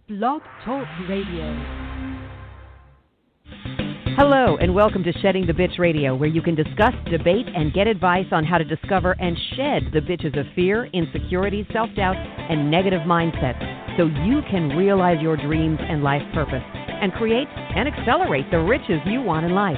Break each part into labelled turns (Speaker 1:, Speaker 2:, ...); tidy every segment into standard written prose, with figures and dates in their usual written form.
Speaker 1: Blog Talk Radio.
Speaker 2: Hello, and welcome to Shedding the Bitch Radio, where you can discuss, debate, and get advice on how to discover and shed the bitches of fear, insecurity, self-doubt, and negative mindsets so you can realize your dreams and life purpose and create and accelerate the riches you want in life.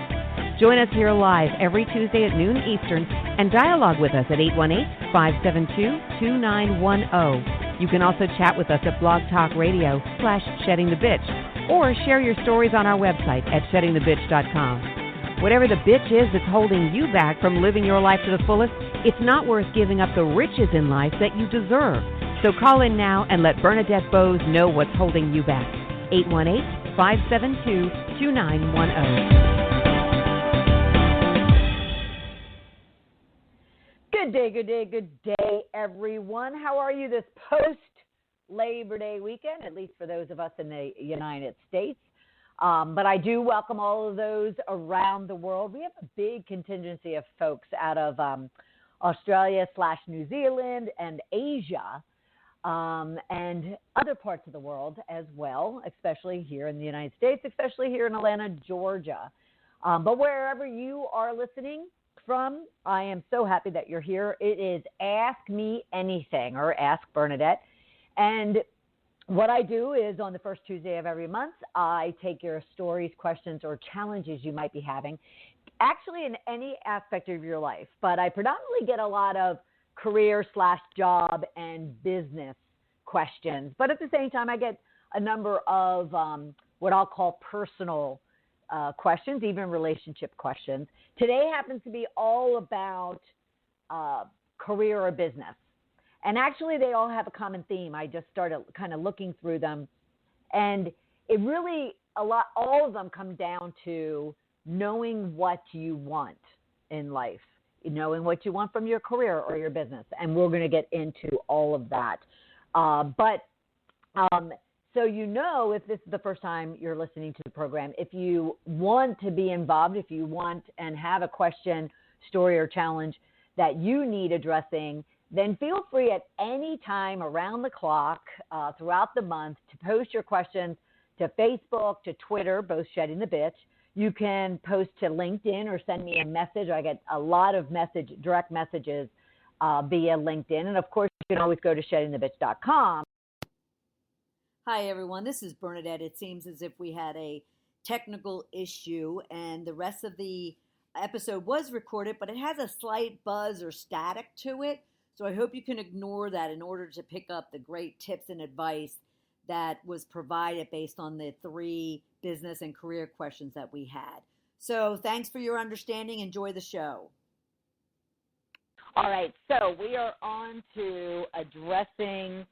Speaker 2: Join us here live every Tuesday at noon Eastern and dialogue with us at 818-572-2910. You can also chat with us at Blog Talk Radio /SheddingTheBitch or share your stories on our website at SheddingTheBitch.com. Whatever the bitch is that's holding you back from living your life to the fullest, it's not worth giving up the riches in life that you deserve. So call in now and let Bernadette Boas know what's holding you back. 818-572-2910. Good day, everyone. How are you this post-Labor Day weekend, at least for those of us in the United States? But I do welcome all of those around the world. We have a big contingency of folks out of Australia / New Zealand and Asia and other parts of the world as well, especially here in the United States, especially here in Atlanta, Georgia. But wherever you are listening from, I am so happy that you're here. It is Ask Me Anything or Ask Bernadette. And what I do is on the first Tuesday of every month, I take your stories, questions, or challenges you might be having, actually in any aspect of your life. But I predominantly get a lot of career / job and business questions. But at the same time, I get a number of what I'll call personal questions, even relationship questions. Today happens to be all about career or business. And actually, they all have a common theme. I just started kind of looking through them. And it really, all of them come down to knowing what you want in life, knowing what you want from your career or your business. And we're going to get into all of that. So if this is the first time you're listening to the program, if you want to be involved, if you want and have a question, story, or challenge that you need addressing, then feel free at any time around the clock throughout the month to post your questions to Facebook, to Twitter, both Shedding the Bitch. You can post to LinkedIn or send me a message. I get a lot of direct messages via LinkedIn. And, of course, you can always go to SheddingTheBitch.com.
Speaker 3: Hi, everyone. This is Bernadette. It seems as if we had a technical issue, and the rest of the episode was recorded, but it has a slight buzz or static to it. So I hope you can ignore that in order to pick up the great tips and advice that was provided based on the 3 business and career questions that we had. So thanks for your understanding. Enjoy the show.
Speaker 2: All right. So we are on to addressing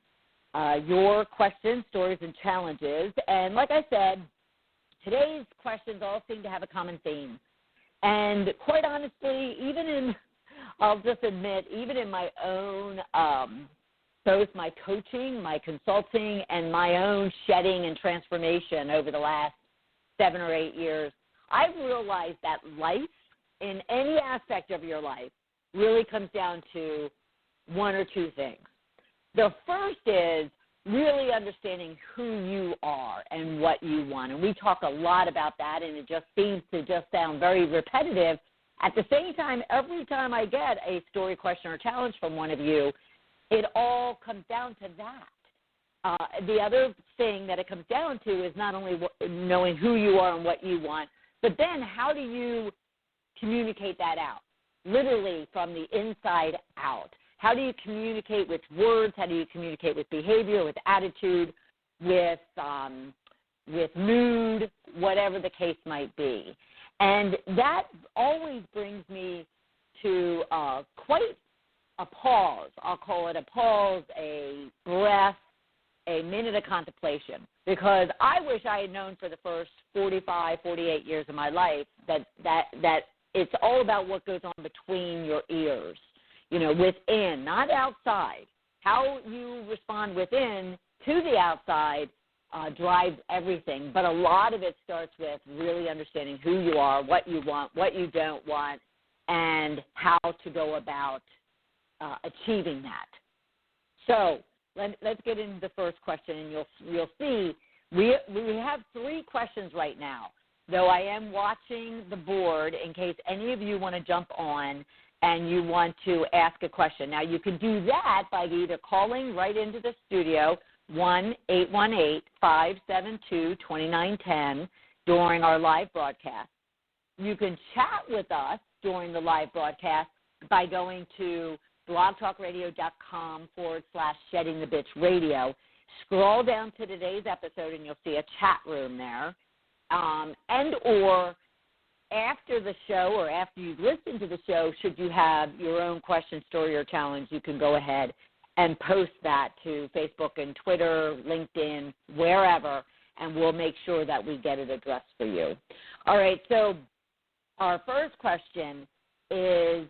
Speaker 2: your questions, stories, and challenges. And like I said, today's questions all seem to have a common theme. And quite honestly, I'll just admit, even in my own, both my coaching, my consulting, and my own shedding and transformation over the last 7 or 8 years, I've realized that life, in any aspect of your life, really comes down to 1 or 2 things. The first is really understanding who you are and what you want. And we talk a lot about that, and it just seems to just sound very repetitive. At the same time, every time I get a story, question, or challenge from one of you, it all comes down to that. The other thing that it comes down to is not only knowing who you are and what you want, but then how do you communicate that out, literally from the inside out. How do you communicate with words? How do you communicate with behavior, with attitude, with mood, whatever the case might be? And that always brings me to quite a pause. I'll call it a pause, a breath, a minute of contemplation, because I wish I had known for the first 45, 48 years of my life that it's all about what goes on between your ears. Within, not outside. How you respond within to the outside drives everything. But a lot of it starts with really understanding who you are, what you want, what you don't want, and how to go about achieving that. So let's get into the first question, and you'll see We have 3 questions right now, though I am watching the board in case any of you want to jump on and you want to ask a question. Now, you can do that by either calling right into the studio, 1-818-572-2910, during our live broadcast. You can chat with us during the live broadcast by going to blogtalkradio.com/sheddingthebitchradio. Scroll down to today's episode, and you'll see a chat room there. And or after the show or after you've listened to the show, should you have your own question, story, or challenge, you can go ahead and post that to Facebook and Twitter, LinkedIn, wherever, and we'll make sure that we get it addressed for you. All right, so our first question is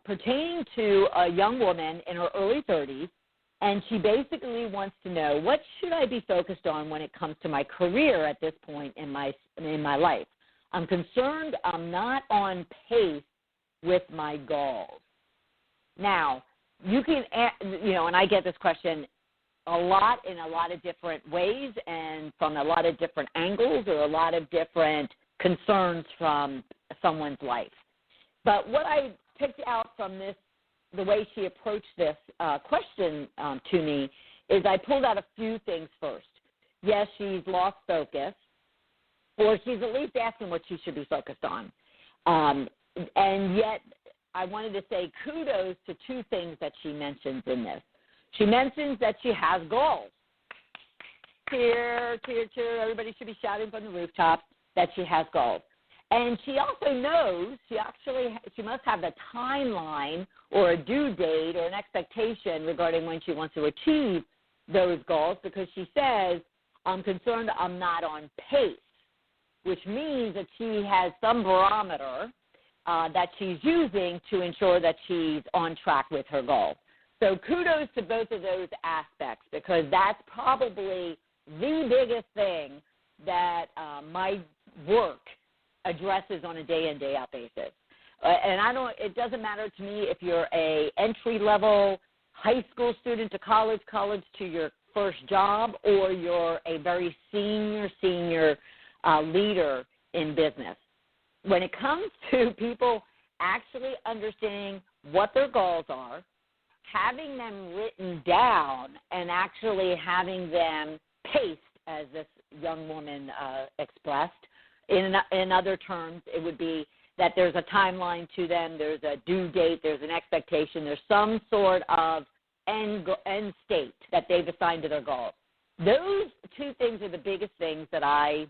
Speaker 2: pertaining to a young woman in her early 30s, and she basically wants to know, what should I be focused on when it comes to my career at this point in my life? I'm concerned I'm not on pace with my goals. Now, you can, and I get this question a lot in a lot of different ways and from a lot of different angles or a lot of different concerns from someone's life. But what I picked out from this, the way she approached this question to me, is I pulled out a few things first. Yes, she's lost focus, or she's at least asking what she should be focused on. And yet I wanted to say kudos to 2 things that she mentions in this. She mentions that she has goals. Cheer, cheer, cheer. Everybody should be shouting from the rooftop that she has goals. And she also knows she must have a timeline or a due date or an expectation regarding when she wants to achieve those goals, because she says, I'm concerned I'm not on pace, which means that she has some barometer that she's using to ensure that she's on track with her goal. So kudos to both of those aspects, because that's probably the biggest thing that my work addresses on a day in, day out basis. And it doesn't matter to me if you're a entry-level high school student to college to your first job, or you're a very senior leader in business. When it comes to people actually understanding what their goals are, having them written down, and actually having them paced, as this young woman expressed. In other terms, it would be that there's a timeline to them, there's a due date, there's an expectation, there's some sort of end state that they've assigned to their goals. Those 2 things are the biggest things that I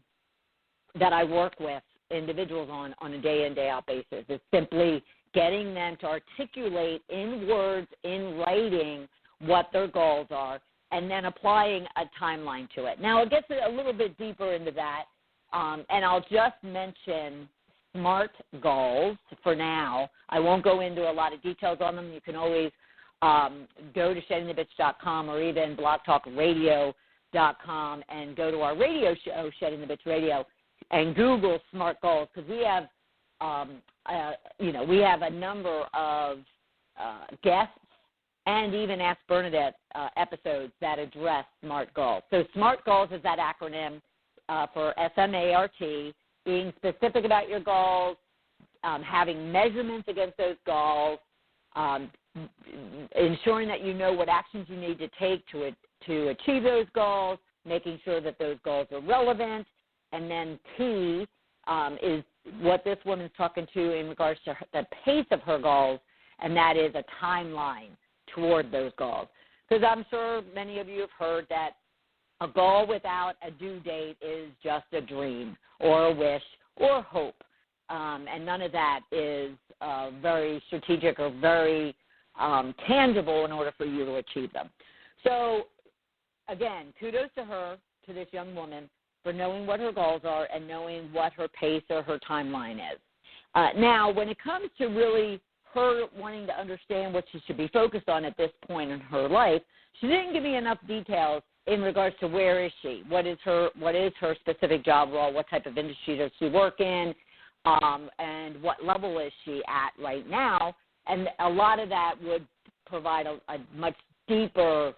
Speaker 2: work with individuals on a day in, day out basis. It's simply getting them to articulate in words, in writing, what their goals are, and then applying a timeline to it. Now, it gets a little bit deeper into that, and I'll just mention SMART goals for now. I won't go into a lot of details on them. You can always go to sheddingthebitch.com or even blogtalkradio.com and go to our radio show, Shedding the Bitch Radio, and Google SMART goals, because we have, we have a number of guests and even Ask Bernadette episodes that address SMART goals. So SMART goals is that acronym for SMART, being specific about your goals, having measurements against those goals, ensuring that you know what actions you need to take to achieve those goals, making sure that those goals are relevant, and then T is what this woman's talking to in regards to the pace of her goals, and that is a timeline toward those goals. Because I'm sure many of you have heard that a goal without a due date is just a dream or a wish or hope, and none of that is very strategic or very tangible in order for you to achieve them. So, again, kudos to her, to this young woman, for knowing what her goals are and knowing what her pace or her timeline is. Now, when it comes to really her wanting to understand what she should be focused on at this point in her life, she didn't give me enough details in regards to where is she, what is her specific job role, what type of industry does she work in, and what level is she at right now. And a lot of that would provide a much deeper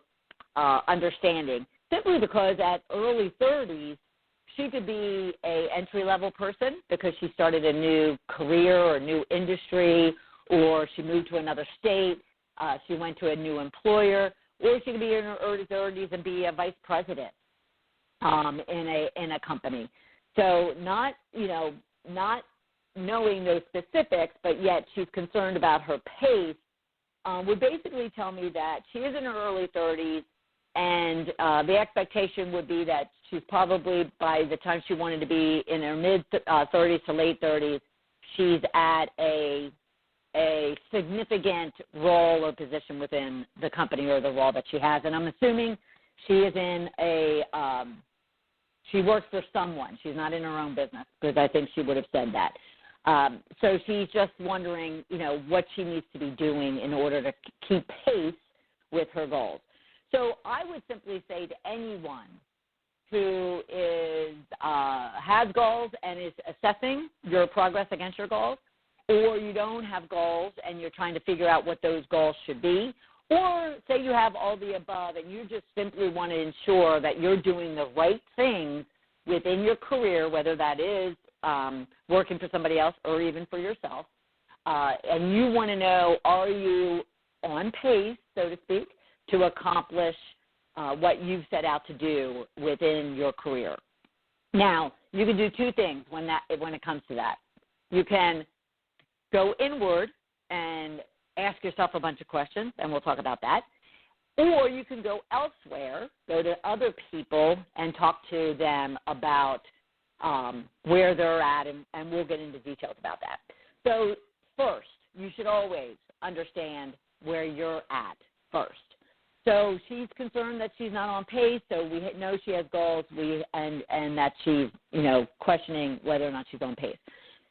Speaker 2: understanding simply because at early 30s, she could be a entry-level person because she started a new career or new industry, or she moved to another state, she went to a new employer, or she could be in her early 30s and be a vice president in a company. So not knowing those specifics, but yet she's concerned about her pace, would basically tell me that she is in her early 30s, and the expectation would be that she's probably, by the time she wanted to be in her mid-30s to late 30s, she's at a significant role or position within the company or the role that she has. And I'm assuming she is in she works for someone. She's not in her own business, because I think she would have said that. So she's just wondering, what she needs to be doing in order to keep pace with her goals. So I would simply say to anyone who has goals and is assessing your progress against your goals, or you don't have goals and you're trying to figure out what those goals should be, or say you have all the above and you just simply want to ensure that you're doing the right things within your career, whether that is working for somebody else or even for yourself, and you want to know, are you on pace, so to speak, to accomplish what you've set out to do within your career. Now, you can do two things when it comes to that. You can go inward and ask yourself a bunch of questions, and we'll talk about that. Or you can go elsewhere, go to other people and talk to them about where they're at, and we'll get into details about that. So first, you should always understand where you're at first. So she's concerned that she's not on pace, so we know she has goals, and that she's, questioning whether or not she's on pace.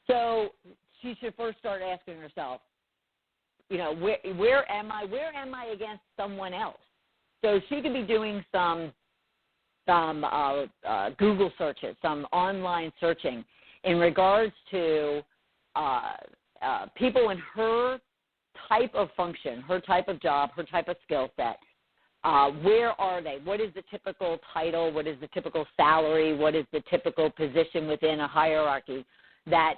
Speaker 2: So she should first start asking herself, where am I? Where am I against someone else? So she could be doing some Google searches, some online searching in regards to people in her type of function, her type of job, her type of skill set. Where are they? What is the typical title? What is the typical salary? What is the typical position within a hierarchy that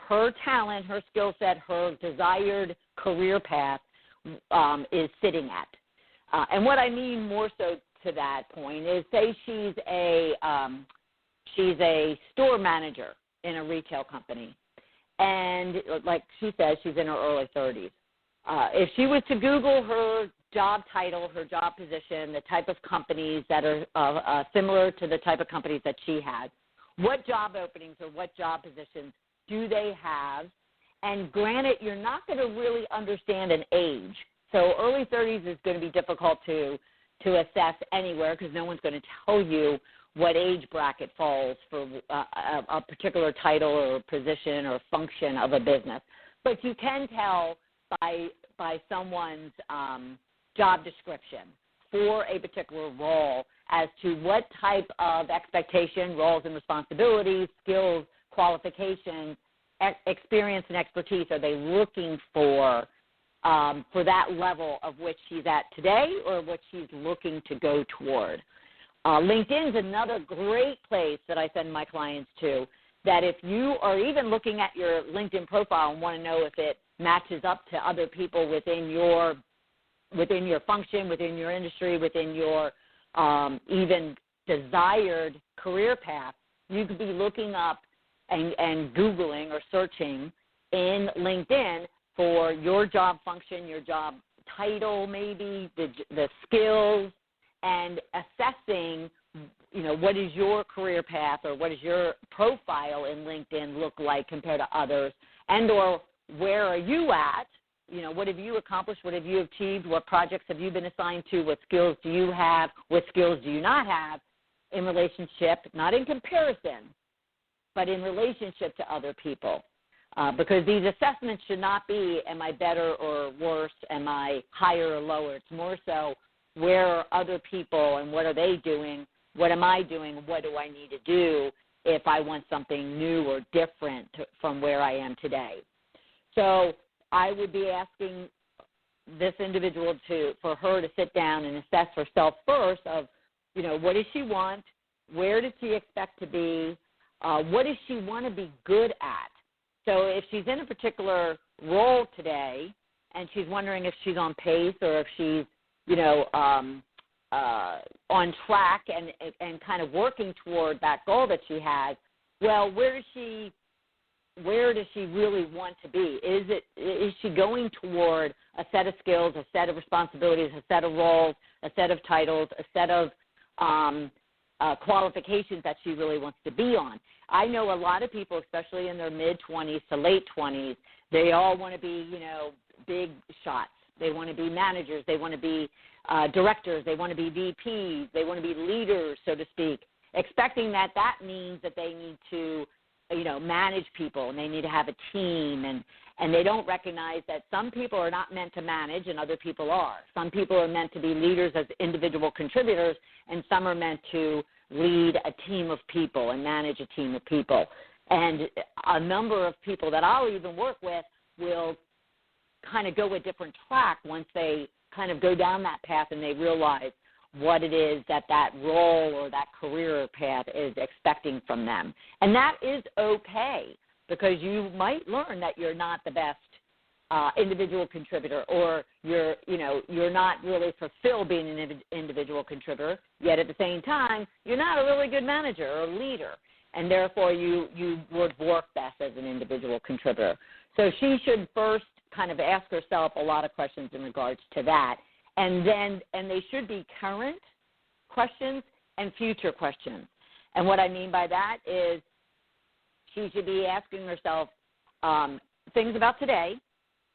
Speaker 2: her talent, her skill set, her desired career path is sitting at? And what I mean more so to that point is, say she's a store manager in a retail company, and like she says, she's in her early 30s. If she was to Google her job title, her job position, the type of companies that are similar to the type of companies that she has, what job openings or what job positions do they have? And granted, you're not going to really understand an age. So early 30s is going to be difficult to assess anywhere, because no one's going to tell you what age bracket falls for a particular title or position or function of a business. But you can tell by someone's job description for a particular role as to what type of expectation, roles and responsibilities, skills, qualifications, experience and expertise are they looking for that level of which she's at today or what she's looking to go toward. LinkedIn is another great place that I send my clients to, that if you are even looking at your LinkedIn profile and want to know if it matches up to other people within your function, within your industry, within your even desired career path, you could be looking up and Googling or searching in LinkedIn for your job function, your job title maybe, the skills, and assessing, what is your career path or what does your profile in LinkedIn look like compared to others, and or where are you at? What have you accomplished? What have you achieved? What projects have you been assigned to? What skills do you have? What skills do you not have in relationship, not in comparison, but in relationship to other people? Because these assessments should not be, am I better or worse? Am I higher or lower? It's more so, where are other people and what are they doing? What am I doing? What do I need to do if I want something new or different from where I am today? So I would be asking this individual for her to sit down and assess herself first of what does she want? Where does she expect to be? What does she want to be good at? So if she's in a particular role today and she's wondering if she's on pace or if she's, on track and kind of working toward that goal that she has, well, where does she really want to be? Is she going toward a set of skills, a set of responsibilities, a set of roles, a set of titles, a set of qualifications that she really wants to be on? I know a lot of people, especially in their mid-20s to late 20s, they all want to be, big shots. They want to be managers. They want to be directors. They want to be VPs. They want to be leaders, so to speak, expecting that means that they need to, manage people and they need to have a team. And they don't recognize that some people are not meant to manage and other people are. Some people are meant to be leaders as individual contributors, and some are meant to lead a team of people and manage a team of people. And a number of people that I'll even work with will kind of go a different track once they kind of go down that path and they realize what it is that role or that career path is expecting from them. And that is okay, because you might learn that you're not the best individual contributor, or you're not really fulfilled being an individual contributor, yet at the same time, you're not a really good manager or leader, and therefore you would work best as an individual contributor. So she should first kind of ask herself a lot of questions in regards to that, and they should be current questions and future questions. And what I mean by that is she should be asking herself things about today.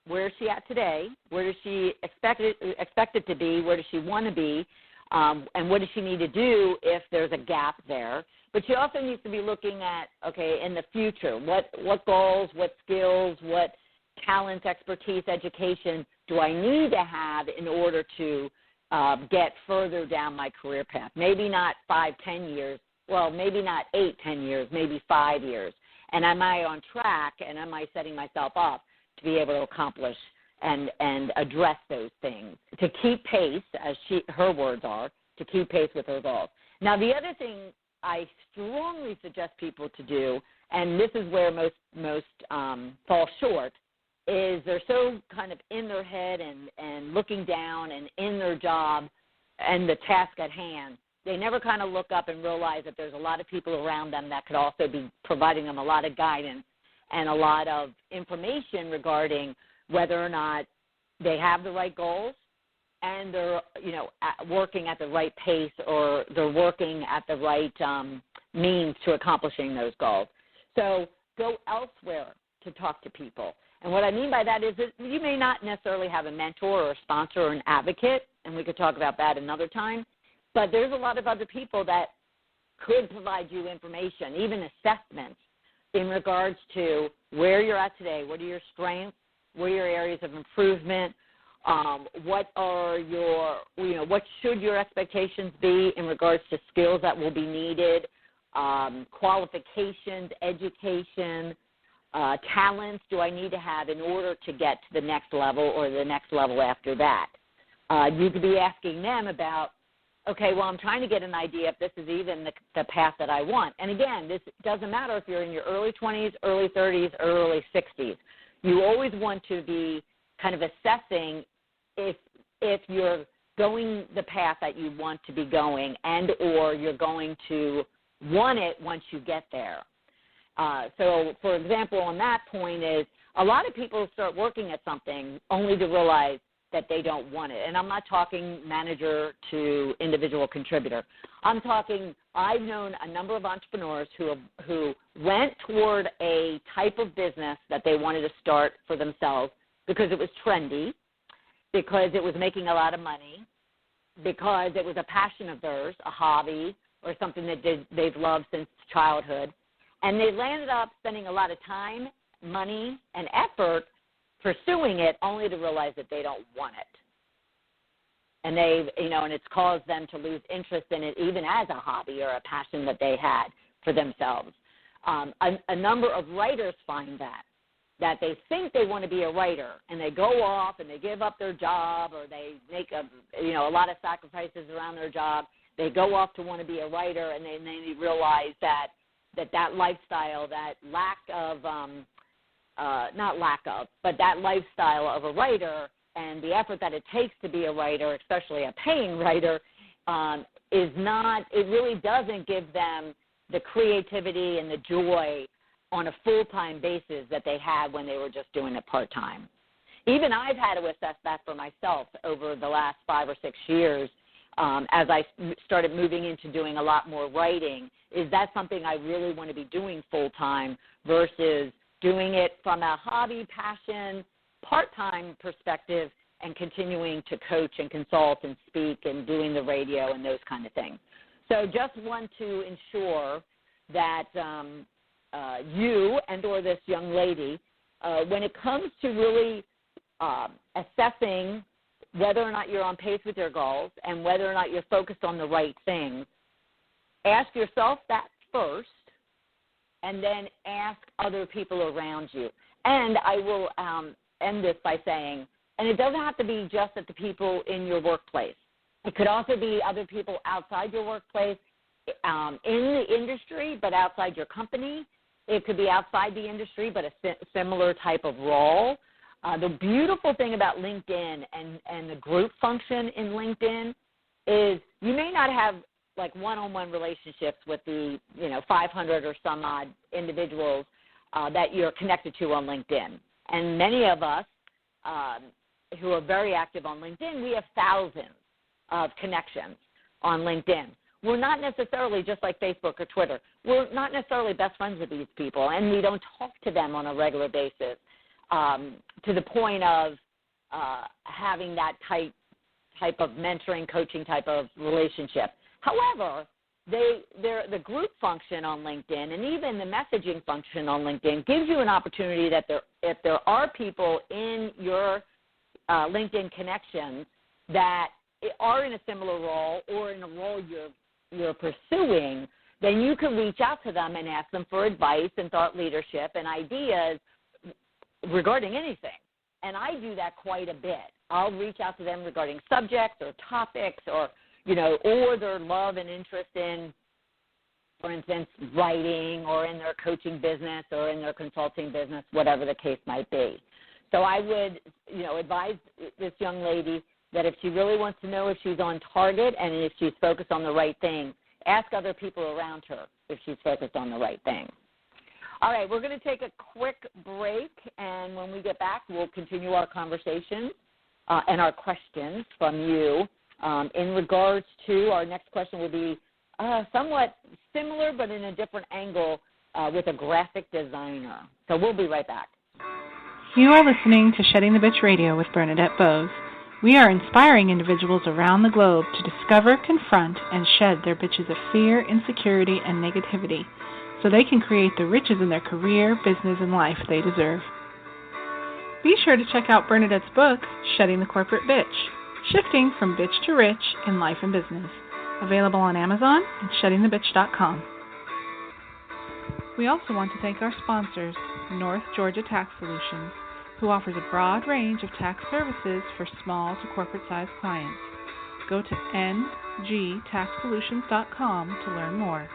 Speaker 2: Where is she at today? Where does she expect it to be? Where does she want to be? And what does she need to do if there's a gap there? But she also needs to be looking at, okay, in the future, what goals, what skills, what talents, expertise, education do I need to have in order to get further down my career path? Maybe not 5-10 years. Well, maybe not 8-10 years, maybe 5 years. And am I on track, and am I setting myself up to be able to accomplish and address those things, to keep pace, as her words are, to keep pace with her goals. Now, the other thing I strongly suggest people to do, and this is where most fall short, is they're so kind of in their head and looking down and in their job and the task at hand. They never kind of look up and realize that there's a lot of people around them that could also be providing them a lot of guidance and a lot of information regarding whether or not they have the right goals and they're, working at the right pace, or they're working at the right means to accomplishing those goals. So go elsewhere to talk to people. And what I mean by that is that you may not necessarily have a mentor or a sponsor or an advocate, and we could talk about that another time, but there's a lot of other people that could provide you information, even assessments, in regards to where you're at today, what are your strengths, what are your areas of improvement, what should your expectations be in regards to skills that will be needed, qualifications, education, talents do I need to have in order to get to the next level or the next level after that. You could be asking them about, okay, well, I'm trying to get an idea if this is even the path that I want. And again, this doesn't matter if you're in your early 20s, early 30s, or early 60s. You always want to be kind of assessing if you're going the path that you want to be going, and or you're going to want it once you get there. So, for example, on that point is a lot of people start working at something only to realize that they don't want it. And I'm not talking manager to individual contributor. I'm talking, I've known a number of entrepreneurs who went toward a type of business that they wanted to start for themselves because it was trendy, because it was making a lot of money, because it was a passion of theirs, a hobby, or something that they've loved since childhood. And they landed up spending a lot of time, money, and effort pursuing it, only to realize that they don't want it. And and it's caused them to lose interest in it, even as a hobby or a passion that they had for themselves. A number of writers find that they think they want to be a writer, and they go off and they give up their job, or they make a lot of sacrifices around their job. they go off to want to be a writer, and then they realize that lifestyle, that lack of, not lack of, but that lifestyle of a writer and the effort that it takes to be a writer, especially a paying writer, is not, it really doesn't give them the creativity and the joy on a full-time basis that they had when they were just doing it part-time. Even I've had to assess that for myself over the last 5 or 6 years as I started moving into doing a lot more writing. Is that something I really want to be doing full-time versus doing it from a hobby, passion, part-time perspective and continuing to coach and consult and speak and doing the radio and those kind of things. So just want to ensure that you and or this young lady, when it comes to really assessing whether or not you're on pace with your goals and whether or not you're focused on the right things, ask yourself that first and then ask other people around you. And I will end this by saying, and it doesn't have to be just at the people in your workplace. It could also be other people outside your workplace, in the industry, but outside your company. It could be outside the industry, but a similar type of role. The beautiful thing about LinkedIn and the group function in LinkedIn is you may not have like one-on-one relationships with the 500 or some odd individuals that you're connected to on LinkedIn. And many of us who are very active on LinkedIn, we have thousands of connections on LinkedIn. We're not necessarily, just like Facebook or Twitter, we're not necessarily best friends with these people, and we don't talk to them on a regular basis to the point of having that type of mentoring, coaching type of relationship. However, the group function on LinkedIn and even the messaging function on LinkedIn gives you an opportunity that if there are people in your LinkedIn connections that are in a similar role or in a role you're pursuing, then you can reach out to them and ask them for advice and thought leadership and ideas regarding anything. And I do that quite a bit. I'll reach out to them regarding subjects or topics or their love and interest in, for instance, writing or in their coaching business or in their consulting business, whatever the case might be. So I would, advise this young lady that if she really wants to know if she's on target and if she's focused on the right thing, ask other people around her if she's focused on the right thing. All right, we're going to take a quick break, and when we get back, we'll continue our conversation and our questions from you. In regards to our next question will be somewhat similar but in a different angle with a graphic designer. So we'll be right back.
Speaker 4: You are listening to Shedding the Bitch Radio with Bernadette Boas. We are inspiring individuals around the globe to discover, confront, and shed their bitches of fear, insecurity, and negativity so they can create the riches in their career, business, and life they deserve. Be sure to check out Bernadette's book, Shedding the Corporate Bitch, Shifting from Bitch to Rich in Life and Business, available on Amazon and sheddingthebitch.com. We also want to thank our sponsors, North Georgia Tax Solutions, who offers a broad range of tax services for small to corporate-sized clients. Go to ngtaxsolutions.com to learn more.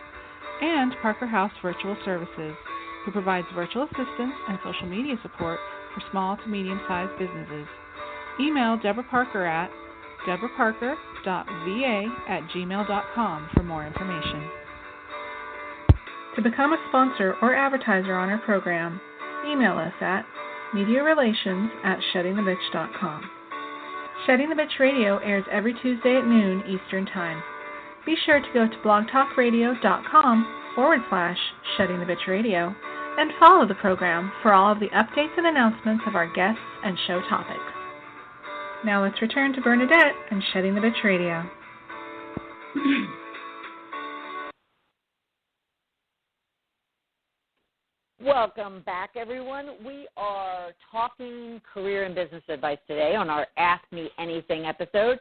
Speaker 4: And Parker House Virtual Services, who provides virtual assistance and social media support for small to medium-sized businesses. Email Deborah Parker at deborahparker.va@gmail.com for more information. To become a sponsor or advertiser on our program, email us at mediarelations@sheddingthebitch.com. Shedding the Bitch Radio airs every Tuesday at noon Eastern Time. Be sure to go to blogtalkradio.com/sheddingthebitchradio and follow the program for all of the updates and announcements of our guests and show topics. Now let's return to Bernadette and Shedding the Bitch Radio.
Speaker 2: Welcome back, everyone. We are talking career and business advice today on our Ask Me Anything episode,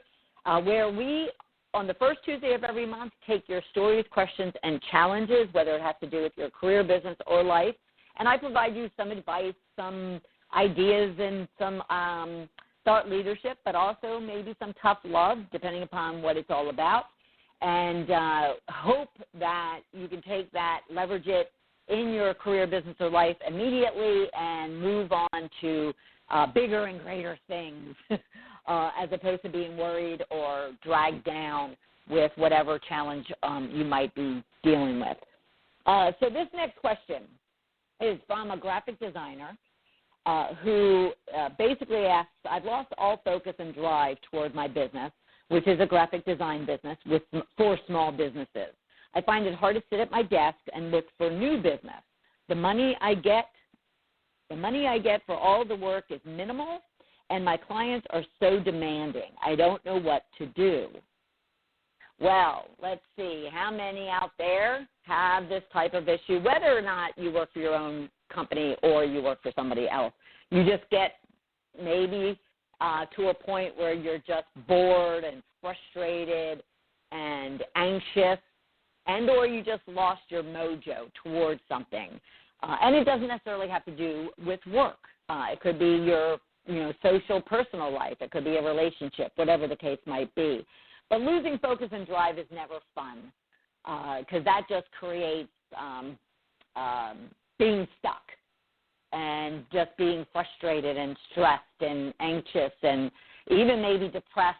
Speaker 2: where we, on the first Tuesday of every month, take your stories, questions, and challenges, whether it has to do with your career, business, or life, and I provide you some advice, some ideas, and some thought leadership, but also maybe some tough love, depending upon what it's all about. and hope that you can take that, leverage it in your career, business, or life immediately and move on to bigger and greater things as opposed to being worried or dragged down with whatever challenge you might be dealing with. So this next question is from a graphic designer who basically asks, I've lost all focus and drive toward my business, which is a graphic design business for small businesses. I find it hard to sit at my desk and look for new business. The money I get for all the work is minimal, and my clients are so demanding. I don't know what to do. Well, let's see. How many out there have this type of issue, whether or not you work for your own company or you work for somebody else? You just get maybe to a point where you're just bored and frustrated and anxious, and or you just lost your mojo towards something. And it doesn't necessarily have to do with work. It could be your social, personal life. It could be a relationship, whatever the case might be. But losing focus and drive is never fun because that just creates being stuck and just being frustrated and stressed and anxious and even maybe depressed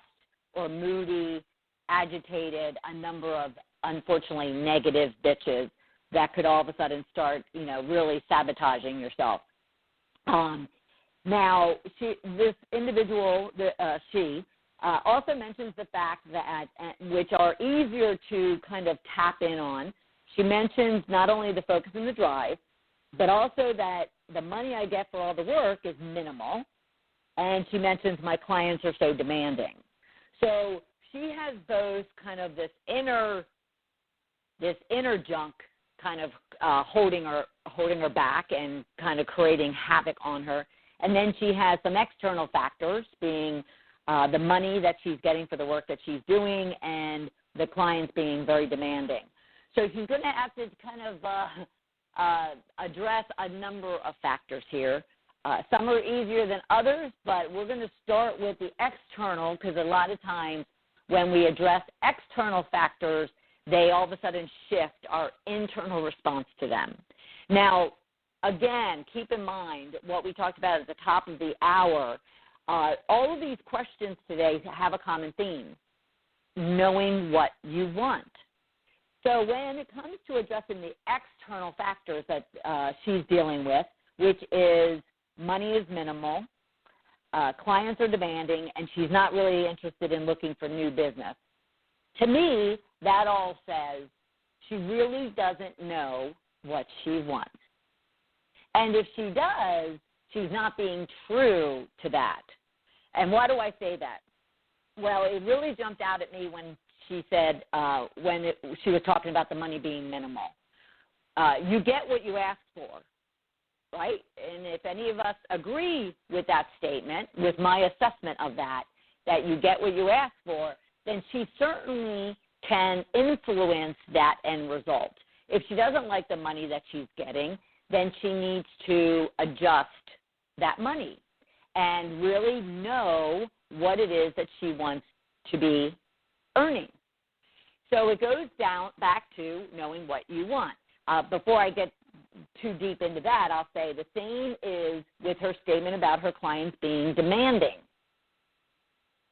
Speaker 2: or moody, agitated, a number of, unfortunately, negative bitches that could all of a sudden start, really sabotaging yourself. Now, this individual, she also mentions the fact that, which are easier to kind of tap in on, she mentions not only the focus and the drive, but also that the money I get for all the work is minimal, and she mentions my clients are so demanding. So she has both kind of this inner junk kind of holding her back and kind of creating havoc on her. And then she has some external factors, being the money that she's getting for the work that she's doing and the clients being very demanding. So she's going to have to kind of address a number of factors here. Some are easier than others, but we're going to start with the external because a lot of times when we address external factors, they all of a sudden shift our internal response to them. Now, again, keep in mind what we talked about at the top of the hour. All of these questions today have a common theme, knowing what you want. So when it comes to addressing the external factors that she's dealing with, which is money is minimal, clients are demanding, and she's not really interested in looking for new business. To me, that all says she really doesn't know what she wants. And if she does, she's not being true to that. And why do I say that? Well, it really jumped out at me when she said, she was talking about the money being minimal. You get what you ask for, right? And if any of us agree with that statement, with my assessment of that you get what you ask for, then she certainly can influence that end result. If she doesn't like the money that she's getting, then she needs to adjust that money and really know what it is that she wants to be earning. So it goes back to knowing what you want. Before I get too deep into that, I'll say the same is with her statement about her clients being demanding.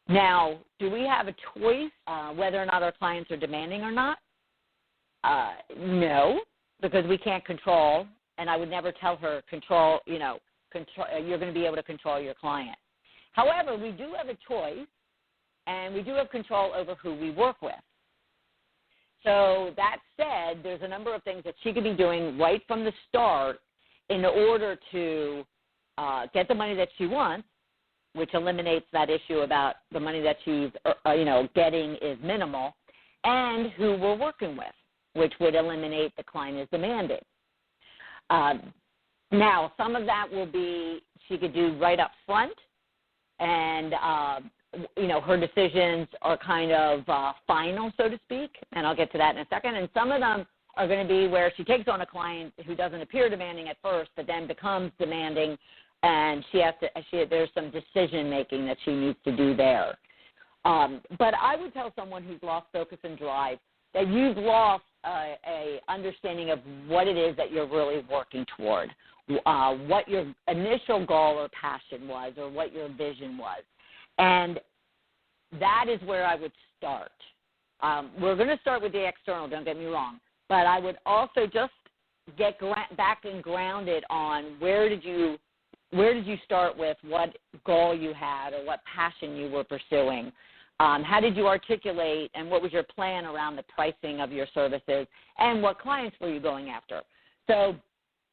Speaker 2: Now, do we have a choice whether or not our clients are demanding or not? No, because we can't control, and I would never tell her you're going to be able to control your client. However, we do have a choice, and we do have control over who we work with. So that said, there's a number of things that she could be doing right from the start in order to get the money that she wants, which eliminates that issue about the money that she's getting is minimal, and who we're working with, which would eliminate the client is demanding. Now, some of that will be she could do right up front, and her decisions are kind of final, so to speak, and I'll get to that in a second. And some of them are going to be where she takes on a client who doesn't appear demanding at first, but then becomes demanding, and there's some decision making that she needs to do there. But I would tell someone who's lost focus and drive that you've lost a understanding of what it is that you're really working toward, what your initial goal or passion was, or what your vision was. And that is where I would start. We're going to start with the external, don't get me wrong, but I would also just get back and grounded on where did you start with, what goal you had or what passion you were pursuing. How did you articulate, and what was your plan around the pricing of your services, and what clients were you going after? So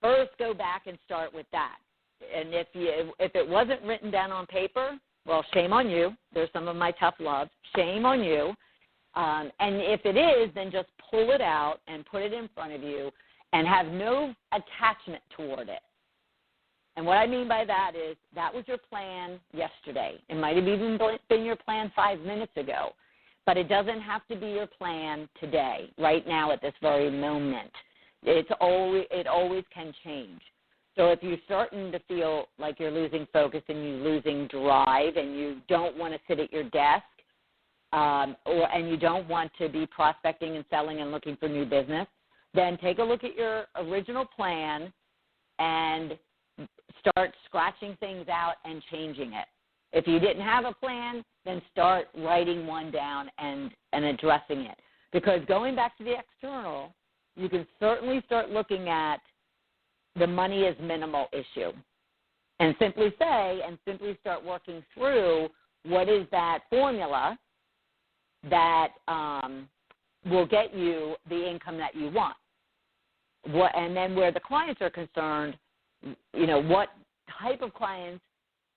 Speaker 2: first go back and start with that. And if it wasn't written down on paper, well, shame on you. There's some of my tough love. Shame on you. And if it is, then just pull it out and put it in front of you and have no attachment toward it. And what I mean by that is that was your plan yesterday. It might have even been your plan 5 minutes ago, but it doesn't have to be your plan today, right now at this very moment. It always can change. So if you're starting to feel like you're losing focus and you're losing drive and you don't want to sit at your desk and you don't want to be prospecting and selling and looking for new business, then take a look at your original plan and start scratching things out and changing it. If you didn't have a plan, then start writing one down and addressing it. Because going back to the external, you can certainly start looking at the money is minimal issue and simply start working through what is that formula that will get you the income that you want. And then where the clients are concerned, what type of clients,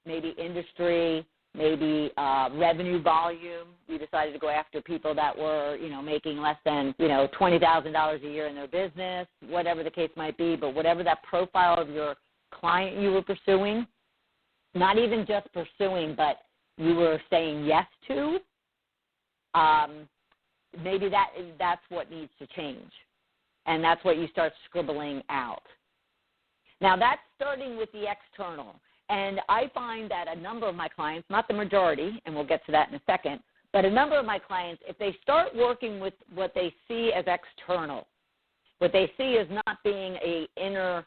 Speaker 2: maybe industry, maybe revenue volume. You decided to go after people that were, making less than, $20,000 a year in their business, whatever the case might be. But whatever that profile of your client you were pursuing, not even just pursuing, but you were saying yes to, maybe that's what needs to change. And that's what you start scribbling out. Now, that's starting with the external. And I find that a number of my clients, not the majority, and we'll get to that in a second, but a number of my clients, if they start working with what they see as external, what they see as not being a inner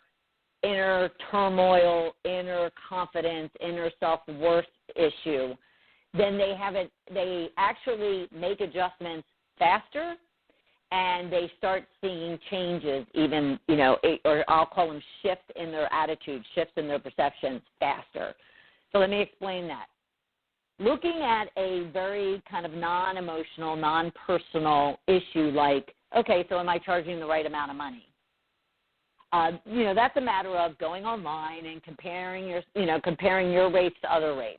Speaker 2: turmoil, inner confidence, inner self-worth issue, then they actually make adjustments faster, and they start seeing changes even, or I'll call them shifts in their attitude, shifts in their perceptions faster. So let me explain that. Looking at a very kind of non-emotional, non-personal issue like, okay, so am I charging the right amount of money? That's a matter of going online and comparing your rates to other rates.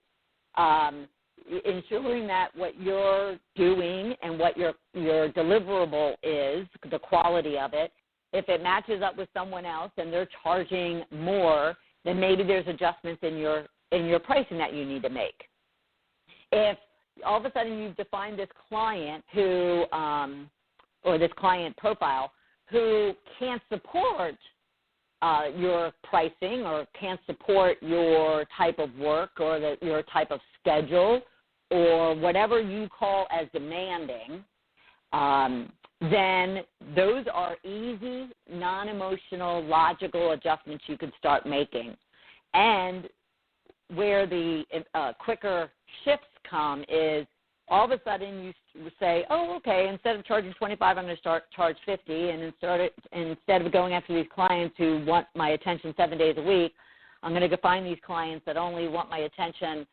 Speaker 2: Ensuring that what you're doing and what your deliverable is, the quality of it, if it matches up with someone else and they're charging more, then maybe there's adjustments in your pricing that you need to make. If all of a sudden you've defined this client who, or this client profile who can't support your pricing or can't support your type of work or your type of schedule or whatever you call as demanding, then those are easy, non-emotional, logical adjustments you can start making. And where the quicker shifts come is all of a sudden you say, oh, okay, instead of charging $25, I'm going to charge $50, and instead of going after these clients who want my attention 7 days a week, I'm going to find these clients that only want my attention,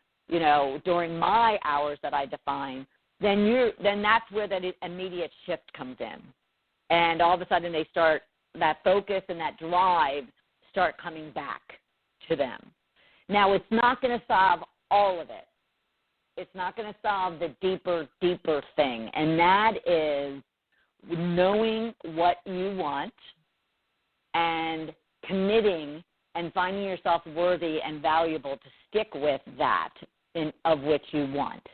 Speaker 2: during my hours that I define. Then that's where that immediate shift comes in, and all of a sudden that focus and that drive start coming back to them. Now, it's not going to solve all of it. It's not going to solve the deeper thing, and that is knowing what you want and committing and finding yourself worthy and valuable to stick with that of which you want.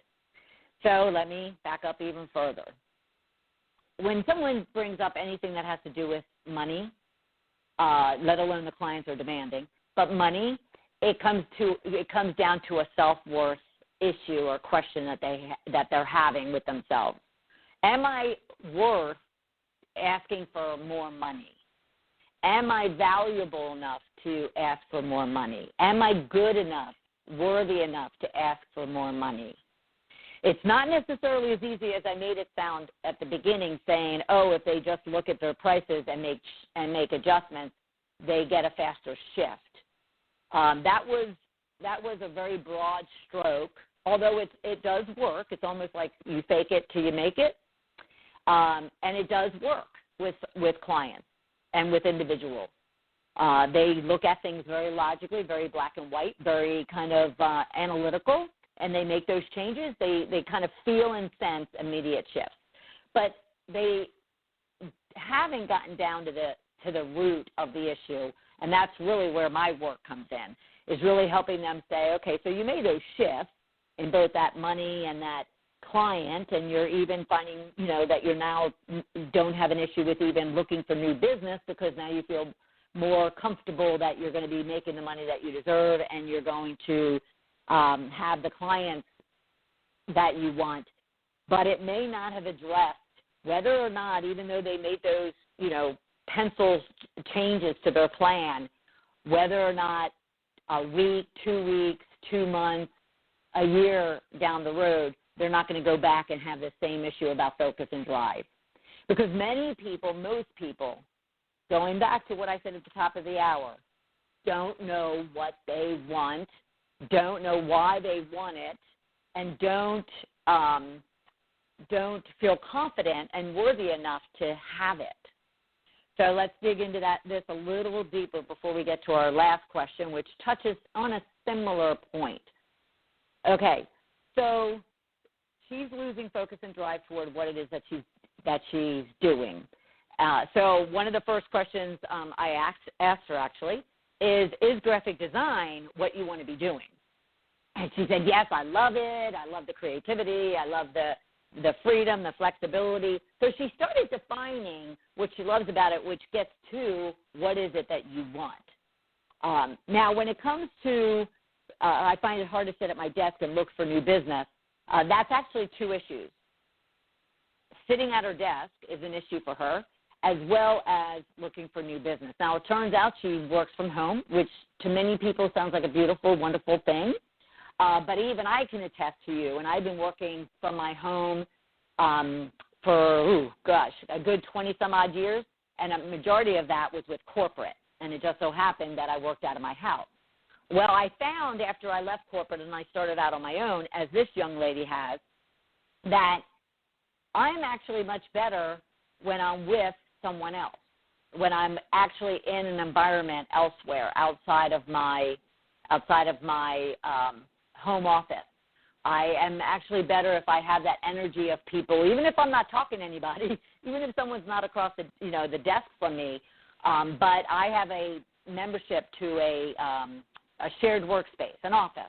Speaker 2: So let me back up even further. When someone brings up anything that has to do with money, let alone the clients are demanding, but money, it comes down to a self-worth issue or question that they're having with themselves. Am I worth asking for more money? Am I valuable enough to ask for more money? Am I good enough, worthy enough to ask for more money? It's not necessarily as easy as I made it sound at the beginning, saying, oh, if they just look at their prices and make adjustments, they get a faster shift. That was a very broad stroke, although it does work. It's almost like you fake it till you make it, and it does work with clients and with individuals. They look at things very logically, very black and white, very kind of analytical, and they make those changes. They kind of feel and sense immediate shifts. But they haven't gotten down to the root of the issue, and that's really where my work comes in, is really helping them say, okay, so you made those shifts in both that money and that client, and you're even finding, that you now don't have an issue with even looking for new business because now you feel more comfortable that you're going to be making the money that you deserve and you're going to have the clients that you want. But it may not have addressed whether or not, even though they made those, pencil changes to their plan, whether or not a week, 2 weeks, 2 months, a year down the road, they're not going to go back and have the same issue about focus and drive. Because many people, most people, going back to what I said at the top of the hour, don't know what they want, don't know why they want it, and don't feel confident and worthy enough to have it. So let's dig into this a little deeper before we get to our last question, which touches on a similar point. Okay, so she's losing focus and drive toward what it is that she's doing. So one of the first questions I asked her actually is graphic design what you want to be doing? And she said, yes, I love it. I love the creativity. I love the freedom, the flexibility. So she started defining what she loves about it, which gets to what is it that you want. Now, when it comes to, I find it hard to sit at my desk and look for new business, that's actually two issues. Sitting at her desk is an issue for her, as well as looking for new business. Now, it turns out she works from home, which to many people sounds like a beautiful, wonderful thing. But even I can attest to you, and I've been working from my home for, a good 20-some-odd years, and a majority of that was with corporate, and it just so happened that I worked out of my house. Well, I found after I left corporate and I started out on my own, as this young lady has, that I'm actually much better when I'm with someone else, when I'm actually in an environment elsewhere outside of my home office. I am actually better if I have that energy of people, even if I'm not talking to anybody, even if someone's not across the desk from me. But I have a membership to a shared workspace, an office,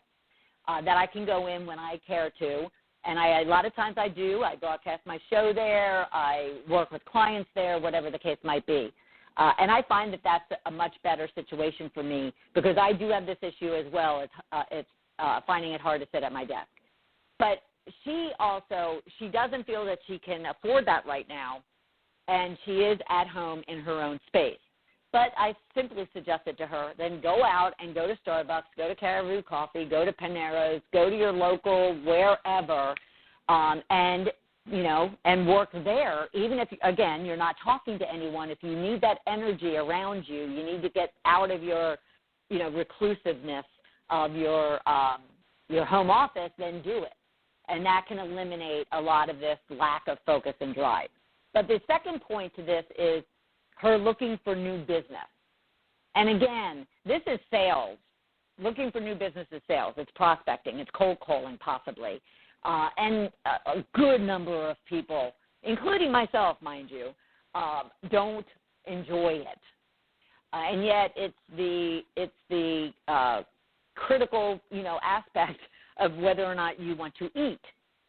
Speaker 2: that I can go in when I care to. And a lot of times I do. I broadcast my show there. I work with clients there, whatever the case might be. And I find that that's a much better situation for me because I do have this issue as well. It's finding it hard to sit at my desk. But she doesn't feel that she can afford that right now, and she is at home in her own space. But I simply suggested to her, then go out and go to Starbucks, go to Caribou Coffee, go to Panera's, go to your local wherever, and work there. Even if, again, you're not talking to anyone, if you need that energy around you, you need to get out of your, reclusiveness of your home office, then do it. And that can eliminate a lot of this lack of focus and drive. But the second point to this is her looking for new business. And again, this is sales. Looking for new business is sales. It's prospecting. It's cold calling possibly. And a good number of people, including myself, mind you, don't enjoy it. And yet it's the critical, aspect of whether or not you want to eat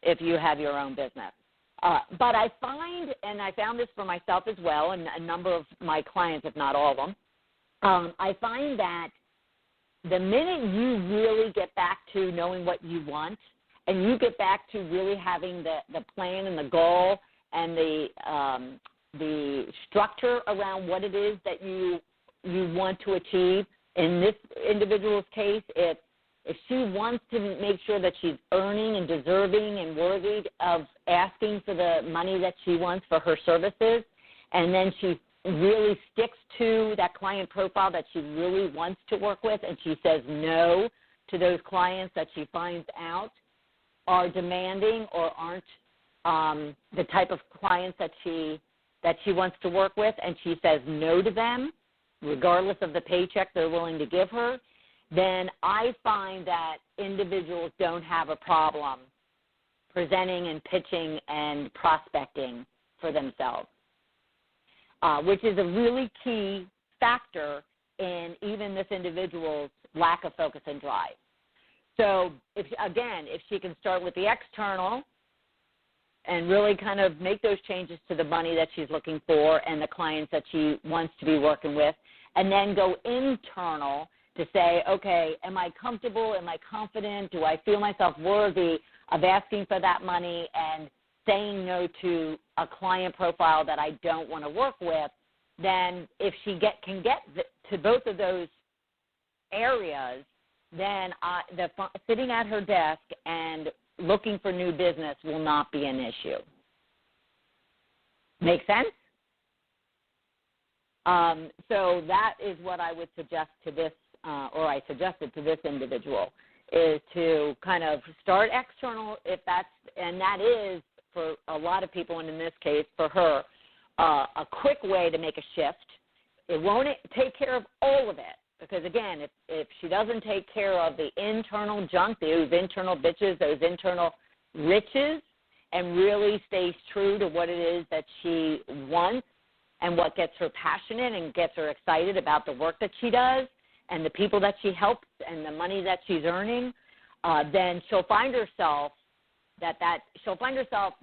Speaker 2: if you have your own business. But I find, and I found this for myself as well, and a number of my clients, if not all of them, I find that the minute you really get back to knowing what you want and you get back to really having the plan and the goal and the structure around what it is that you want to achieve. In this individual's case, if she wants to make sure that she's earning and deserving and worthy of asking for the money that she wants for her services, and then she really sticks to that client profile that she really wants to work with, and she says no to those clients that she finds out are demanding or aren't the type of clients that she wants to work with, and she says no to them, regardless of the paycheck they're willing to give her, then I find that individuals don't have a problem presenting and pitching and prospecting for themselves, which is a really key factor in even this individual's lack of focus and drive. So, if she can start with the external and really kind of make those changes to the money that she's looking for and the clients that she wants to be working with, and then go internal to say, okay, am I comfortable? Am I confident? Do I feel myself worthy of asking for that money and saying no to a client profile that I don't want to work with? Then if she can get to both of those areas, then sitting at her desk and looking for new business will not be an issue. Make sense? So that is what I would suggest to this, or I suggested to this individual, is to kind of start external, and that is for a lot of people, and in this case for her, a quick way to make a shift. It won't take care of all of it, because again, if she doesn't take care of the internal junk, those internal bitches, those internal riches, and really stays true to what it is that she wants and what gets her passionate and gets her excited about the work that she does and the people that she helps and the money that she's earning, then she'll find herself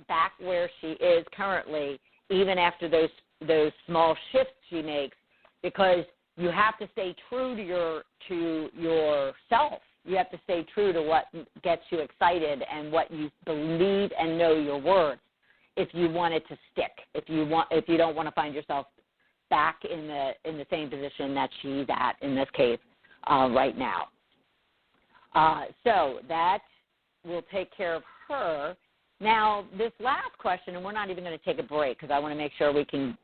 Speaker 2: back where she is currently, even after those small shifts she makes, because you have to stay true to yourself. You have to stay true to what gets you excited and what you believe and know your worth, if you want it to stick. If you don't want to find yourself back in the same position that she's at in this case right now. So that will take care of her. Now, this last question, and we're not even going to take a break because I want to make sure we can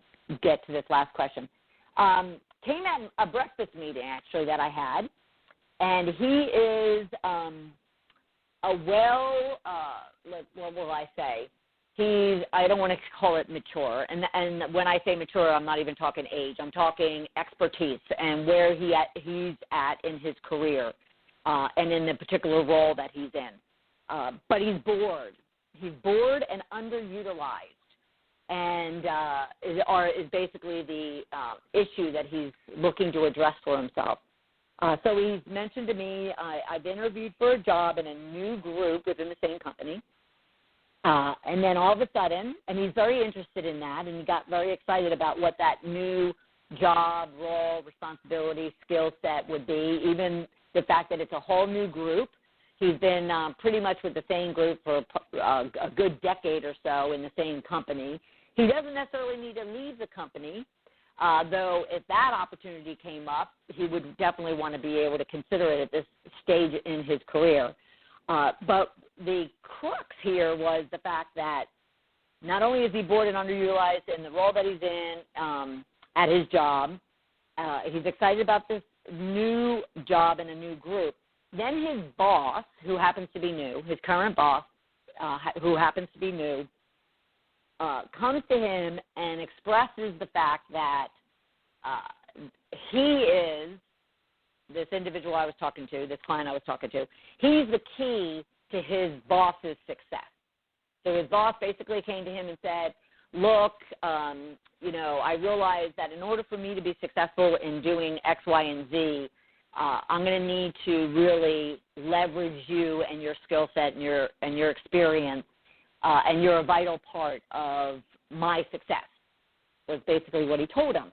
Speaker 2: get to this last question, came at a breakfast meeting, actually, that I had, and he is what will I say? I don't want to call it mature, and when I say mature, I'm not even talking age. I'm talking expertise and where he's at in his career and in the particular role that he's in. But he's bored. He's bored and underutilized, and is basically the issue that he's looking to address for himself. So he's mentioned to me, I've interviewed for a job in a new group within the same company, and then all of a sudden, and he's very interested in that, and he got very excited about what that new job, role, responsibility, skill set would be, even the fact that it's a whole new group. He's been pretty much with the same group for a good decade or so in the same company. He doesn't necessarily need to leave the company, though if that opportunity came up, he would definitely want to be able to consider it at this stage in his career. But the crux here was the fact that not only is he bored and underutilized in the role that he's in at his job, he's excited about this new job in a new group. Then his boss, who happens to be new, his current boss, who happens to be new, comes to him and expresses the fact that he is, this individual I was talking to, this client I was talking to, he's the key to his boss's success. So his boss basically came to him and said, look, I realize that in order for me to be successful in doing X, Y, and Z, I'm going to need to really leverage you and your skill set and your experience, and you're a vital part of my success, was basically what he told him.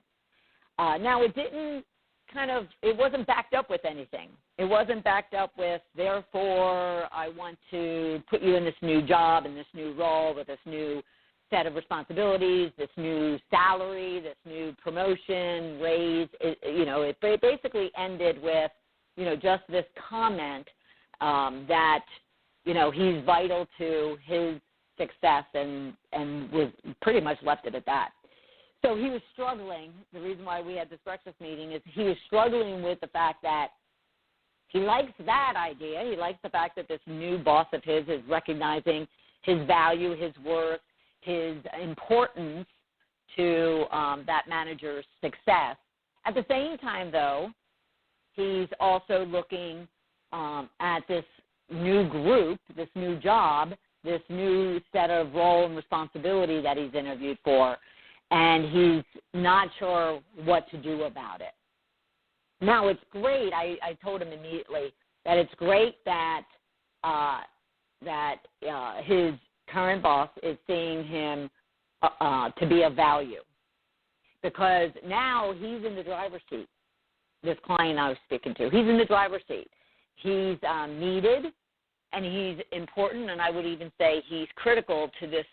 Speaker 2: Now, it wasn't backed up with anything. It wasn't backed up with, therefore, I want to put you in this new job, in this new role, with this new set of responsibilities, this new salary, this new promotion, raise. It basically ended with, just this comment that, he's vital to his success and was pretty much left it at that. So he was struggling. The reason why we had this breakfast meeting is he was struggling with the fact that he likes that idea. He likes the fact that this new boss of his is recognizing his value, his worth, his importance to that manager's success. At the same time, though, he's also looking at this new group, this new job, this new set of role and responsibility that he's interviewed for, and he's not sure what to do about it. Now, it's great. I told him immediately that it's great that his current boss is seeing him to be of value, because now he's in the driver's seat. This client I was speaking to, he's in the driver's seat. He's needed, and he's important, and I would even say he's critical to this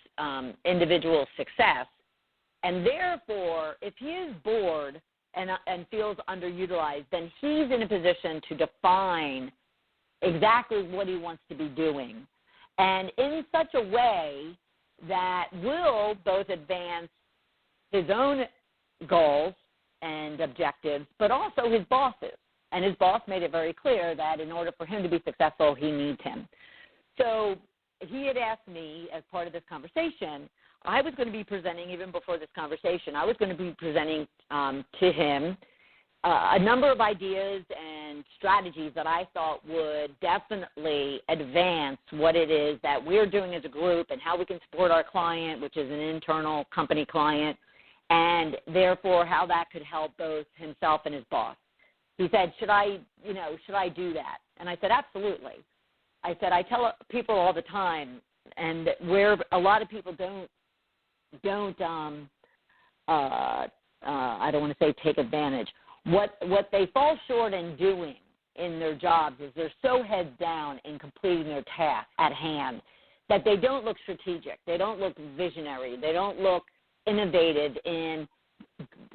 Speaker 2: individual's success. And therefore, if he is bored and feels underutilized, then he's in a position to define exactly what he wants to be doing, and in such a way that will both advance his own goals and objectives, but also his boss's. And his boss made it very clear that in order for him to be successful, he needs him. So he had asked me, as part of this conversation, I was going to be presenting, even before this conversation, I was going to be presenting to him a number of ideas and strategies that I thought would definitely advance what it is that we're doing as a group and how we can support our client, which is an internal company client, and therefore how that could help both himself and his boss. He said, should I do that? And I said, absolutely. I said, I tell people all the time, and where a lot of people don't I don't want to say take advantage. What they fall short in doing in their jobs is they're so heads down in completing their task at hand that they don't look strategic. They don't look visionary. They don't look innovative in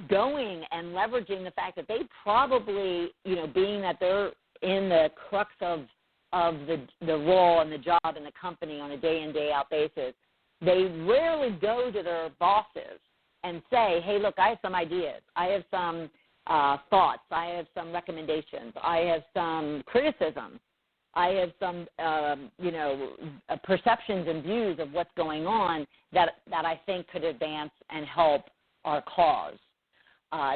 Speaker 2: going and leveraging the fact that they probably, being that they're in the crux of the role and the job and the company on a day in, day out basis, they rarely go to their bosses and say, hey, look, I have some ideas. I have some thoughts. I have some recommendations. I have some criticisms. I have some, perceptions and views of what's going on that I think could advance and help our cause.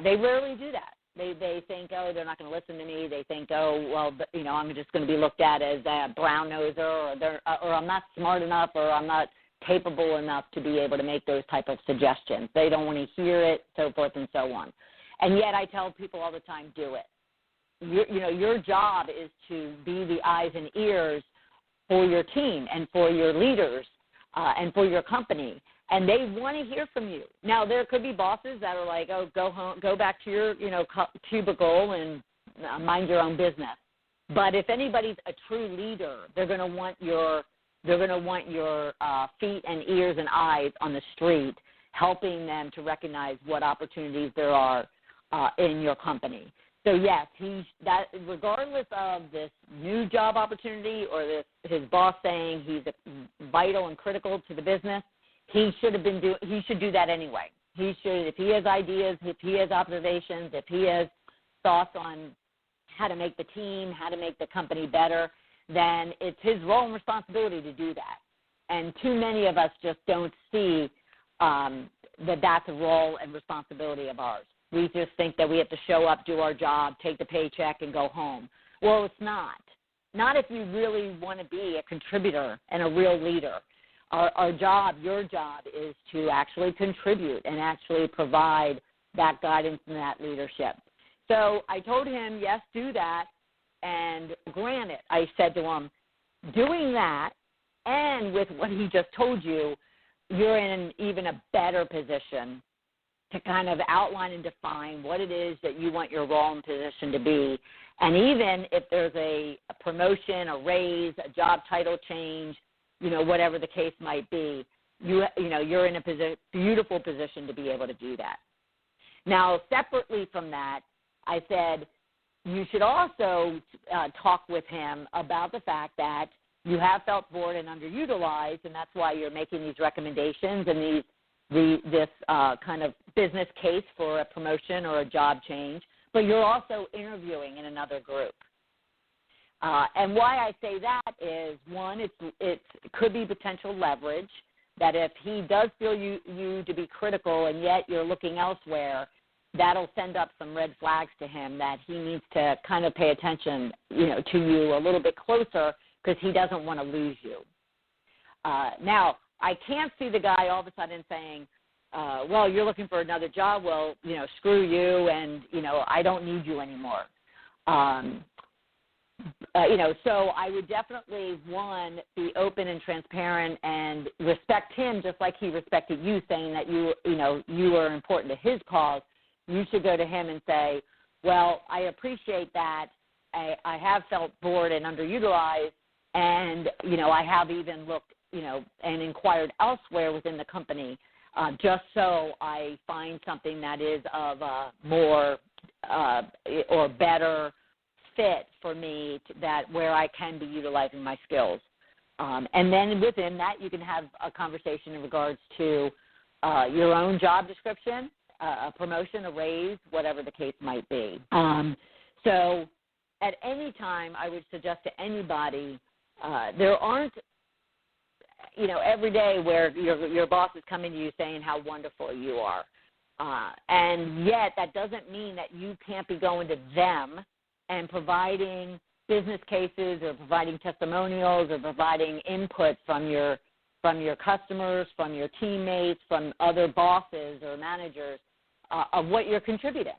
Speaker 2: They rarely do that. They think, oh, they're not going to listen to me. They think, oh, well, I'm just going to be looked at as a brown noser, or I'm not smart enough, or I'm not capable enough to be able to make those type of suggestions. They don't want to hear it, so forth and so on. And yet I tell people all the time, do it. Your job is to be the eyes and ears for your team and for your leaders and for your company. And they want to hear from you. Now, there could be bosses that are like, oh, go home, go back to your, cubicle and mind your own business. But if anybody's a true leader, they're going to want your feet and ears and eyes on the street, helping them to recognize what opportunities there are in your company. So yes, regardless of this new job opportunity or his boss saying he's vital and critical to the business, he should do that anyway. He should, if he has ideas, if he has observations, if he has thoughts on how to make the team, how to make the company better, then it's his role and responsibility to do that. And too many of us just don't see that that's a role and responsibility of ours. We just think that we have to show up, do our job, take the paycheck, and go home. Well, it's not. Not if you really want to be a contributor and a real leader. Our job, your job, is to actually contribute and actually provide that guidance and that leadership. So I told him, yes, do that. And granted, I said to him, doing that and with what he just told you, you're in even a better position to kind of outline and define what it is that you want your role and position to be. And even if there's a promotion, a raise, a job title change, whatever the case might be, you're in a beautiful position to be able to do that. Now, separately from that, I said you should also talk with him about the fact that you have felt bored and underutilized, and that's why you're making these recommendations and this kind of business case for a promotion or a job change, but you're also interviewing in another group. And why I say that is, one, it could be potential leverage, that if he does feel you to be critical and yet you're looking elsewhere, that'll send up some red flags to him that he needs to kind of pay attention, to you a little bit closer because he doesn't want to lose you. Now, I can't see the guy all of a sudden saying, well, you're looking for another job. Well, screw you, and, I don't need you anymore. So I would definitely, one, be open and transparent and respect him just like he respected you, saying that you are important to his cause. You should go to him and say, well, I appreciate that. I have felt bored and underutilized, and, I have even looked, and inquired elsewhere within the company, just so I find something that is of a more or better fit for me, where I can be utilizing my skills. And then within that, you can have a conversation in regards to your own job description, a promotion, a raise, whatever the case might be. So at any time, I would suggest to anybody, there aren't, every day where your boss is coming to you saying how wonderful you are. And yet that doesn't mean that you can't be going to them and providing business cases or providing testimonials or providing input from your customers, from your teammates, from other bosses or managers of what you're contributing.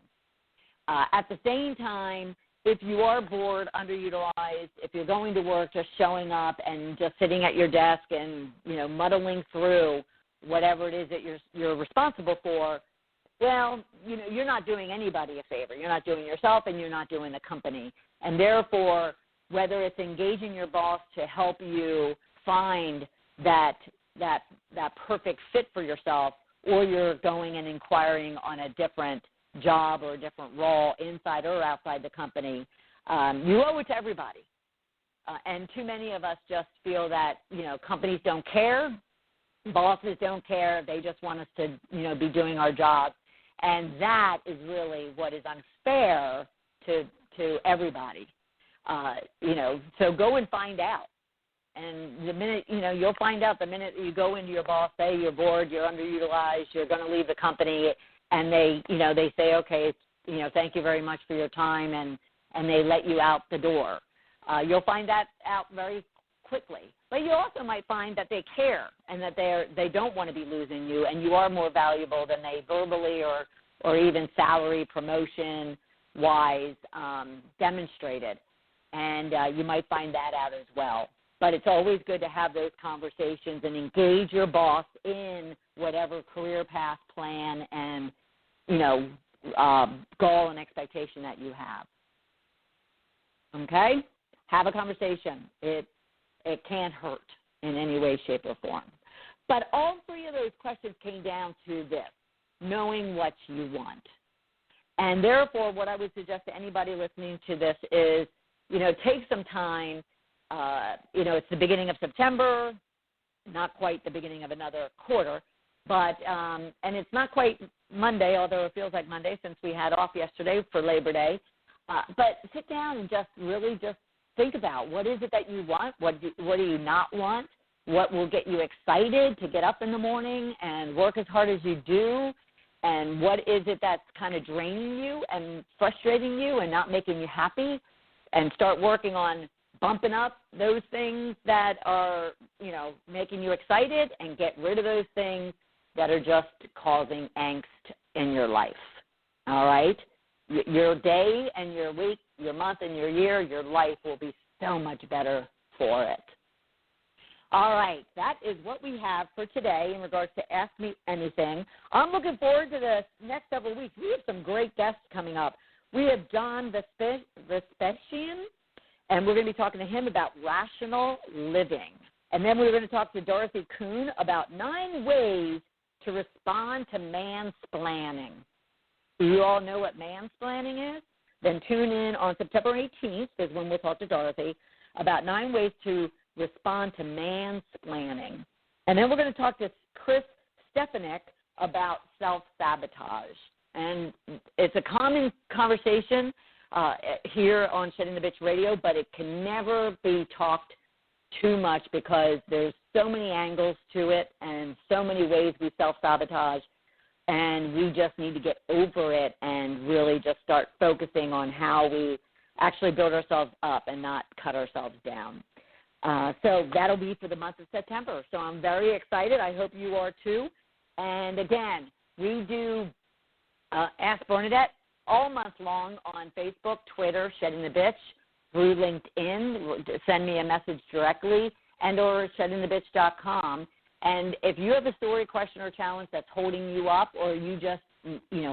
Speaker 2: At the same time, if you are bored, underutilized, if you're going to work just showing up and just sitting at your desk and, muddling through whatever it is that you're responsible for, well, you're not doing anybody a favor. You're not doing yourself, and you're not doing the company. And therefore, whether it's engaging your boss to help you find that perfect fit for yourself, or you're going and inquiring on a different job or a different role inside or outside the company, you owe it to everybody. And too many of us just feel that, companies don't care, bosses don't care, they just want us to, be doing our jobs. And that is really what is unfair to everybody. So go and find out. And the minute, you'll find out the minute you go into your boss, say you're bored, you're underutilized, you're going to leave the company, and they say, okay, thank you very much for your time, and they let you out the door. You'll find that out very quickly. But you also might find that they care and that they don't want to be losing you, and you are more valuable than they verbally or even salary promotion-wise demonstrated. And you might find that out as well. But it's always good to have those conversations and engage your boss in whatever career path, plan, and, goal and expectation that you have. Okay? Have a conversation. It can't hurt in any way, shape, or form. But all three of those questions came down to this, knowing what you want. And therefore, what I would suggest to anybody listening to this is, take some time. It's the beginning of September, not quite the beginning of another quarter, but and it's not quite Monday, although it feels like Monday since we had off yesterday for Labor Day. But sit down and just think about what is it that you want, what do you not want, what will get you excited to get up in the morning and work as hard as you do, and what is it that's kind of draining you and frustrating you and not making you happy, and start working on bumping up those things that are, making you excited, and get rid of those things that are just causing angst in your life. All right? Your day and your week, your month and your year, your life will be so much better for it. All right, that is what we have for today in regards to Ask Me Anything. I'm looking forward to the next several weeks. We have some great guests coming up. We have John Vespasian, and we're going to be talking to him about rational living. And then we're going to talk to Dorothy Kuhn about 9 ways to respond to mansplaining. Do you all know what mansplaining is? Then tune in on September 18th is when we'll talk to Dorothy about 9 ways to respond to mansplaining. And then we're going to talk to Chris Stefanik about self-sabotage. And it's a common conversation here on Shedding the Bitch Radio, but it can never be talked too much because there's so many angles to it and so many ways we self-sabotage, and we just need to get over it and really just start focusing on how we actually build ourselves up and not cut ourselves down. So that'll be for the month of September. So I'm very excited. I hope you are too. And again, we do Ask Bernadette all month long on Facebook, Twitter, Shedding the Bitch, through LinkedIn. Send me a message directly, and or sheddingthebitch.com. And if you have a story, question, or challenge that's holding you up, or you just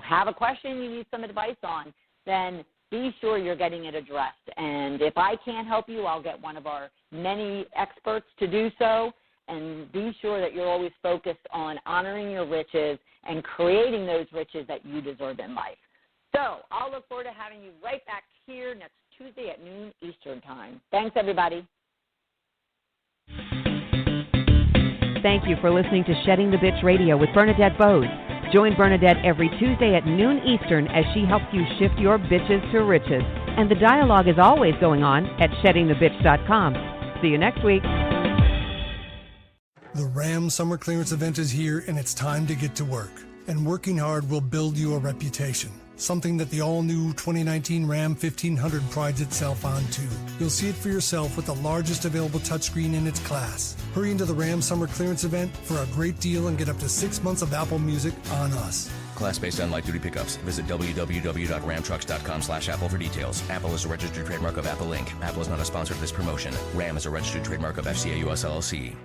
Speaker 2: have a question you need some advice on, then be sure you're getting it addressed. And if I can't help you, I'll get one of our many experts to do so. And be sure that you're always focused on honoring your riches and creating those riches that you deserve in life. So I'll look forward to having you right back here next Tuesday at noon Eastern Time. Thanks, everybody.
Speaker 1: Thank you for listening to Shedding the Bitch Radio with Bernadette Boas. Join Bernadette every Tuesday at noon Eastern as she helps you shift your bitches to riches. And the dialogue is always going on at sheddingthebitch.com. See you next week.
Speaker 5: The Ram Summer Clearance event is here, and it's time to get to work. And working hard will build you a reputation, something that the all-new 2019 Ram 1500 prides itself on too. You'll see it for yourself with the largest available touchscreen in its class. Hurry into the Ram Summer Clearance event for a great deal and get up to 6 months of Apple Music on us.
Speaker 6: Class based on light-duty pickups. Visit www.ramtrucks.com/Apple for details. Apple is a registered trademark of Apple Inc. Apple is not a sponsor of this promotion. Ram is a registered trademark of FCA US LLC.